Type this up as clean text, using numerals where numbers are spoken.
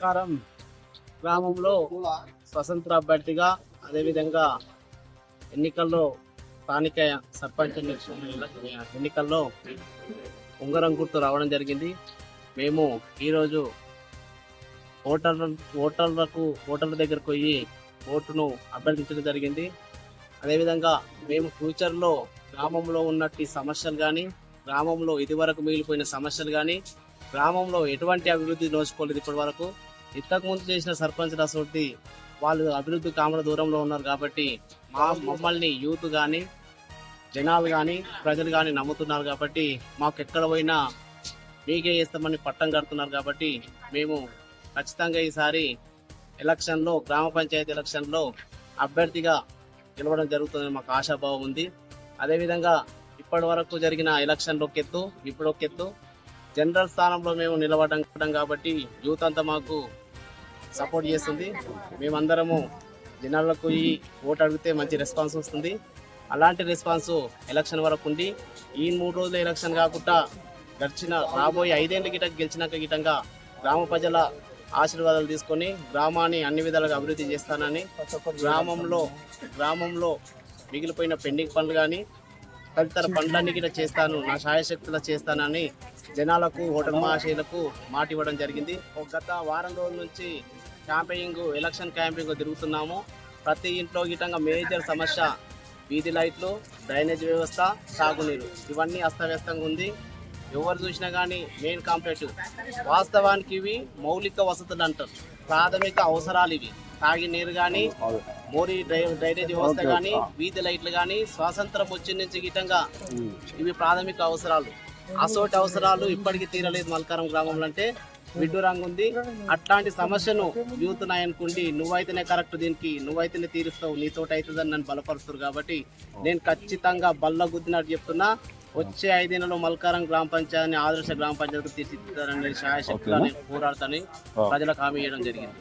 కారం గ్రామంలో స్వతంత్ర అభ్యర్థిగా అదేవిధంగా ఎన్నికల్లో స్థానిక సర్పంచ్ ఎన్నికల్లో ఉంగరం గుర్తు రావడం జరిగింది. మేము ఈరోజు ఓటర్ల దగ్గరకు పోయి ఓటును అభ్యర్థించడం జరిగింది. అదేవిధంగా మేము ఫ్యూచర్లో గ్రామంలో ఉన్నట్టి సమస్యలు కానీ, గ్రామంలో ఇదివరకు మిగిలిపోయిన సమస్యలు కానీ, గ్రామంలో ఎటువంటి అభివృద్ధి నోచుకోలేదు ఇప్పటి వరకు. ఇంతకుముందు చేసిన సర్పంచ్ అసోటి వాళ్ళు అభివృద్ధి కామల దూరంలో ఉన్నారు కాబట్టి మమ్మల్ని యూత్ కానీ, జనాలు కానీ, ప్రజలు కానీ నమ్ముతున్నారు కాబట్టి మాకు ఎక్కడ పోయినా మీకే చేస్తామని పట్టం కడుతున్నారు కాబట్టి మేము ఖచ్చితంగా ఈసారి ఎలక్షన్లో, గ్రామ పంచాయతీ ఎలక్షన్లో అభ్యర్థిగా గెలవడం జరుగుతుందని మాకు ఆశాభావం ఉంది. అదేవిధంగా ఇప్పటి వరకు జరిగిన ఎలక్షన్లో ఒక ఎత్తు, ఇప్పుడు ఒక ఎత్తు. జనరల్ స్థానంలో మేము నిలబడడం కాబట్టి యూత్ అంతా మాకు సపోర్ట్ చేస్తుంది. మేమందరము జనాలకు ఈ ఓటు అడిగితే మంచి రెస్పాన్స్ వస్తుంది. అలాంటి రెస్పాన్స్ ఎలక్షన్ వరకు ఉండి ఈ 3 రోజుల ఎలక్షన్ కాకుండా రాబోయే 5 ఏళ్ళ గెలిచినాక గిటంగా గ్రామ ప్రజల ఆశీర్వాదాలు తీసుకొని గ్రామాన్ని అన్ని విధాలుగా అభివృద్ధి చేస్తానని, గ్రామంలో మిగిలిపోయిన పెండింగ్ పనులు కానీ తదితర పనులన్నీ గిట్ట చేస్తాను, నా శాయశక్తులా చేస్తానని జనాలకు, ఓటర్ మహాశయులకు మాట ఇవ్వడం జరిగింది. గత వారం రోజుల నుంచి ఎలక్షన్ క్యాంపింగ్ తిరుగుతున్నాము. ప్రతి ఇంట్లో గిట్టంగా మేజర్ సమస్య వీధి లైట్లు, డ్రైనేజ్ వ్యవస్థ, సాగునీరు ఇవన్నీ అస్తవ్యస్తంగా ఉంది. ఎవరు చూసినా కానీ మెయిన్ కాంప్లెక్ట్. వాస్తవానికి ఇవి మౌలిక వసతులు అంటారు, ప్రాథమిక అవసరాలు ఇవి. తాగి నీరు కానీ, మోరీ డ్రైనేజ్ వ్యవస్థ కానీ, వీధి లైట్లు కానీ స్వాతంత్రం వచ్చిన నుంచి గిట్టంగా ఇవి ప్రాథమిక అవసరాలు. అసోటి అవసరాలు ఇప్పటికీ తీరలేదు మల్కారం గ్రామంలో అంటే విడ్డూరంగా ఉంది. అట్లాంటి సమస్యను యూత్ నాయనుకుండి నువ్వైతేనే కరెక్ట్, దీనికి నువ్వైతేనే తీరుస్తావు, నీతోటి అవుతుందని నన్ను బలపరుస్తారు కాబట్టి నేను ఖచ్చితంగా బల్ల గుద్దినట్టు చెప్తున్నా. వచ్చే 5 ఏళ్లలో మల్కారం గ్రామ పంచాయతీని ఆదర్శ గ్రామ పంచాయతీకి తీర్చిదిద్దారని శాయశక్తులని పోరాడతానని ప్రజలకు హామీ ఇవ్వడం జరిగింది.